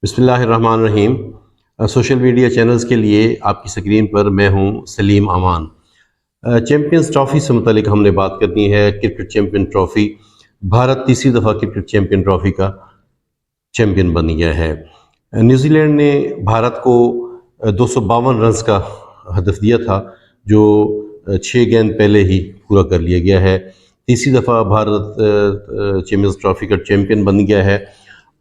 بسم اللہ الرحمن الرحیم۔ سوشل میڈیا چینلز کے لیے آپ کی سکرین پر میں ہوں سلیم امان۔ چیمپئنز ٹرافی سے متعلق ہم نے بات کرنی ہے۔ کرکٹ چیمپئن ٹرافی، بھارت تیسری دفعہ کرکٹ چیمپئن ٹرافی کا چیمپئن بن گیا ہے۔ نیوزی لینڈ نے بھارت کو 252 رنز کا ہدف دیا تھا، جو 6 گیند پہلے ہی پورا کر لیا گیا ہے۔ تیسری دفعہ بھارت چیمپئنز ٹرافی کا چیمپئن بن گیا ہے،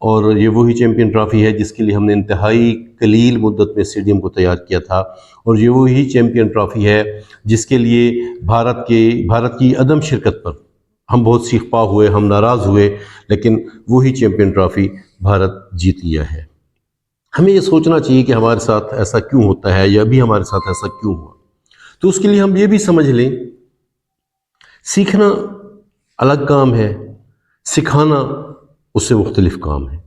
اور یہ وہی چیمپئن ٹرافی ہے جس کے لیے ہم نے انتہائی قلیل مدت میں اسٹیڈیم کو تیار کیا تھا، اور یہ وہی چیمپئن ٹرافی ہے جس کے لیے بھارت کی عدم شرکت پر ہم بہت سیخ پا ہوئے، ہم ناراض ہوئے، لیکن وہی چیمپئن ٹرافی بھارت جیت لیا ہے۔ ہمیں یہ سوچنا چاہیے کہ ہمارے ساتھ ایسا کیوں ہوتا ہے، یا ابھی ہمارے ساتھ ایسا کیوں ہوا۔ تو اس کے لیے ہم یہ بھی سمجھ لیں، سیکھنا الگ کام ہے، سکھانا اس سے مختلف کام ہے۔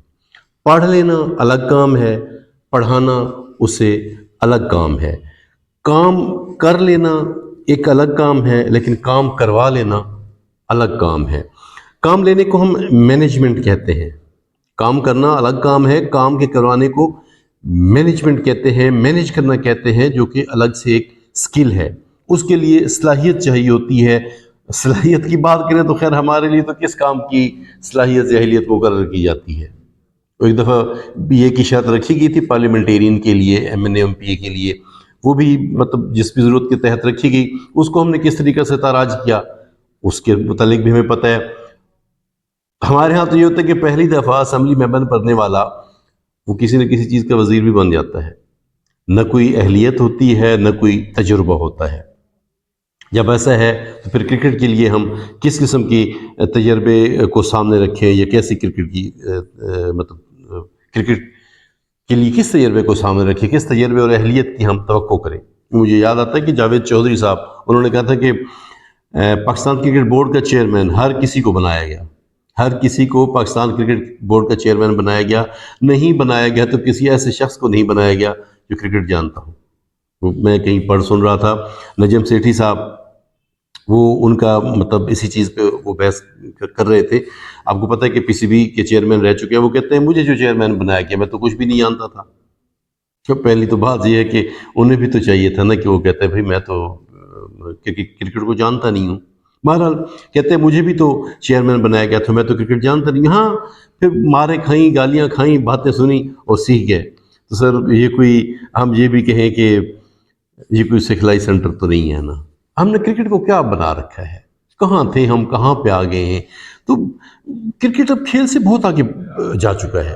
پڑھ لینا الگ کام ہے، پڑھانا اس سے الگ کام ہے۔ کام کر لینا ایک الگ کام ہے، لیکن کام کروا لینا الگ کام ہے۔ کام لینے کو ہم مینجمنٹ کہتے ہیں، کام کرنا الگ کام ہے، کام کے کروانے کو مینجمنٹ کہتے ہیں، مینج کرنا کہتے ہیں، جو کہ الگ سے ایک سکل ہے۔ اس کے لیے صلاحیت چاہیے ہوتی ہے۔ صلاحیت کی بات کریں تو خیر ہمارے لیے تو کس کام کی صلاحیت یا اہلیت مقرر کی جاتی ہے؟ ایک دفعہ بی اے کی شرط رکھی گئی تھی پارلیمنٹیرین کے لیے، M N A M P A کے لیے، وہ بھی جس بھی ضرورت کے تحت رکھی گئی، اس کو ہم نے کس طریقے سے تاراج کیا اس کے متعلق بھی ہمیں پتہ ہے۔ ہمارے ہاں تو یہ ہوتا ہے کہ پہلی دفعہ اسمبلی میں بننے والا وہ کسی نہ کسی چیز کا وزیر بھی بن جاتا ہے، نہ کوئی اہلیت ہوتی ہے، نہ کوئی تجربہ ہوتا ہے۔ جب ایسا ہے تو پھر کرکٹ کے لیے ہم کس قسم کی تجربے کو سامنے رکھیں، یا کیسی کرکٹ کے لیے کس تجربے کو سامنے رکھیں، کس تجربے اور اہلیت کی ہم توقع کریں۔ مجھے یاد آتا ہے کہ جاوید چودھری صاحب، انہوں نے کہا تھا کہ پاکستان کرکٹ بورڈ کا چیئرمین ہر کسی کو بنایا گیا، ہر کسی کو پاکستان کرکٹ بورڈ کا چیئرمین بنایا گیا، نہیں بنایا گیا تو کسی ایسے شخص کو نہیں بنایا گیا جو کرکٹ جانتا ہو۔ میں کہیں پڑھ سن رہا تھا، نجم سیٹھی صاحب، وہ ان کا اسی چیز پہ وہ بحث کر رہے تھے۔ آپ کو پتہ ہے کہ پی سی بی کے چیئرمین رہ چکے ہیں، وہ کہتے ہیں مجھے جو چیئرمین بنایا گیا میں تو کچھ بھی نہیں جانتا تھا۔ تو پہلی تو بات یہ ہے کہ انہیں بھی تو چاہیے تھا نا کہ وہ کہتے ہیں بھائی میں تو کرکٹ کو جانتا نہیں ہوں۔ بہرحال کہتے ہیں مجھے بھی تو چیئرمین بنایا گیا تھا، میں تو کرکٹ جانتا نہیں۔ ہاں، پھر مارے کھائیں، گالیاں کھائیں، باتیں سنی اور سیکھ گئے۔ تو سر یہ کوئی ہم یہ بھی کہیں کہ یہ کوئی سکھلائی سینٹر تو نہیں ہے نا۔ ہم نے کرکٹ کو کیا بنا رکھا ہے، کہاں تھے ہم، کہاں پہ آ گئے ہیں۔ تو کرکٹ اب کھیل سے بہت آگے جا چکا ہے۔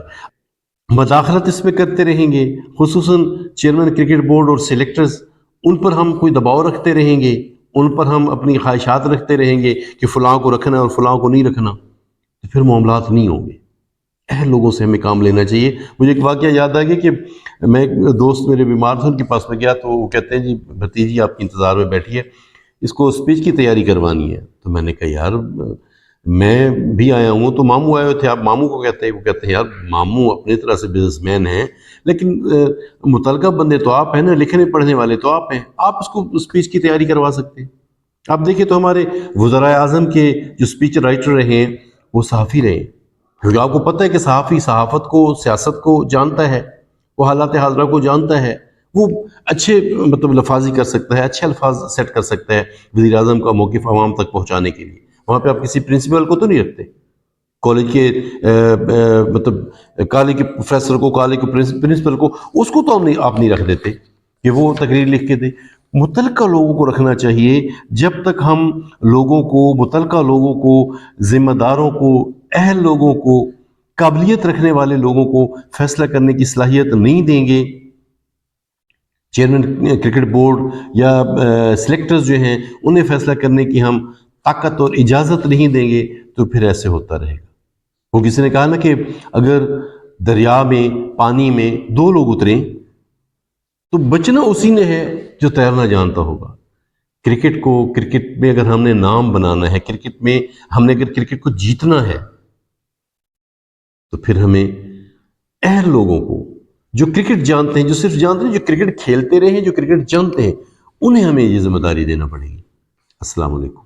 مداخلت اس میں کرتے رہیں گے، خصوصاً چیئرمین کرکٹ بورڈ اور سلیکٹرز، ان پر ہم کوئی دباؤ رکھتے رہیں گے، ان پر ہم اپنی خواہشات رکھتے رہیں گے کہ فلاں کو رکھنا ہے اور فلاں کو نہیں رکھنا، تو پھر معاملات نہیں ہوں گے۔ اہل لوگوں سے ہمیں کام لینا چاہیے۔ مجھے ایک واقعہ یاد آ گیا کہ میں ایک دوست میرے بیمار تھے، ان کے پاس میں گیا تو وہ کہتے ہیں جی بھتیجی آپ کی انتظار میں بیٹھی ہے، اس کو اسپیچ کی تیاری کروانی ہے۔ تو میں نے کہا یار میں بھی آیا ہوں، تو ماموں آئے ہوئے تھے، آپ ماموں کو کہتے ہیں؟ وہ کہتے ہیں یار ماموں اپنی طرح سے بزنس مین ہیں، لیکن متعلقہ بندے تو آپ ہیں نا، لکھنے پڑھنے والے تو آپ ہیں، آپ اس کو اسپیچ کی تیاری کروا سکتے ہیں۔ آپ دیکھیں تو ہمارے وزرائے اعظم کے جو اسپیچ رائٹر رہے ہیں وہ صحافی رہے ہیں، کیونکہ آپ کو پتہ ہے کہ صحافی صحافت کو، سیاست کو جانتا ہے، وہ حالات حاضرہ کو جانتا ہے، وہ اچھے لفاظی کر سکتا ہے، اچھے الفاظ سیٹ کر سکتا ہے وزیر اعظم کا موقف عوام تک پہنچانے کے لیے۔ وہاں پہ آپ کسی پرنسپل کو تو نہیں رکھتے، کالج کے کالج کے پروفیسر کو، کالج کے پرنسپل کو، اس کو تو آپ نہیں رکھ دیتے کہ وہ تقریر لکھ کے دے۔ متعلقہ لوگوں کو رکھنا چاہیے۔ جب تک ہم لوگوں کو، متعلقہ لوگوں کو، ذمہ داروں کو، اہل لوگوں کو، قابلیت رکھنے والے لوگوں کو فیصلہ کرنے کی صلاحیت نہیں دیں گے، چیئرمین کرکٹ بورڈ یا سلیکٹرز جو ہیں انہیں فیصلہ کرنے کی ہم طاقت اور اجازت نہیں دیں گے، تو پھر ایسے ہوتا رہے گا۔ وہ کسی نے کہا نا کہ اگر دریا میں، پانی میں 2 لوگ اتریں تو بچنا اسی نے ہے جو تیرنا جانتا ہوگا۔ کرکٹ میں اگر ہم نے نام بنانا ہے، کرکٹ میں ہم نے اگر کرکٹ کو جیتنا ہے، تو پھر ہمیں اہل لوگوں کو جو کرکٹ جانتے ہیں، جو صرف جانتے ہیں، جو کرکٹ کھیلتے رہے ہیں، جو کرکٹ جانتے ہیں، انہیں ہمیں یہ ذمہ داری دینا پڑے گی۔ السلام علیکم۔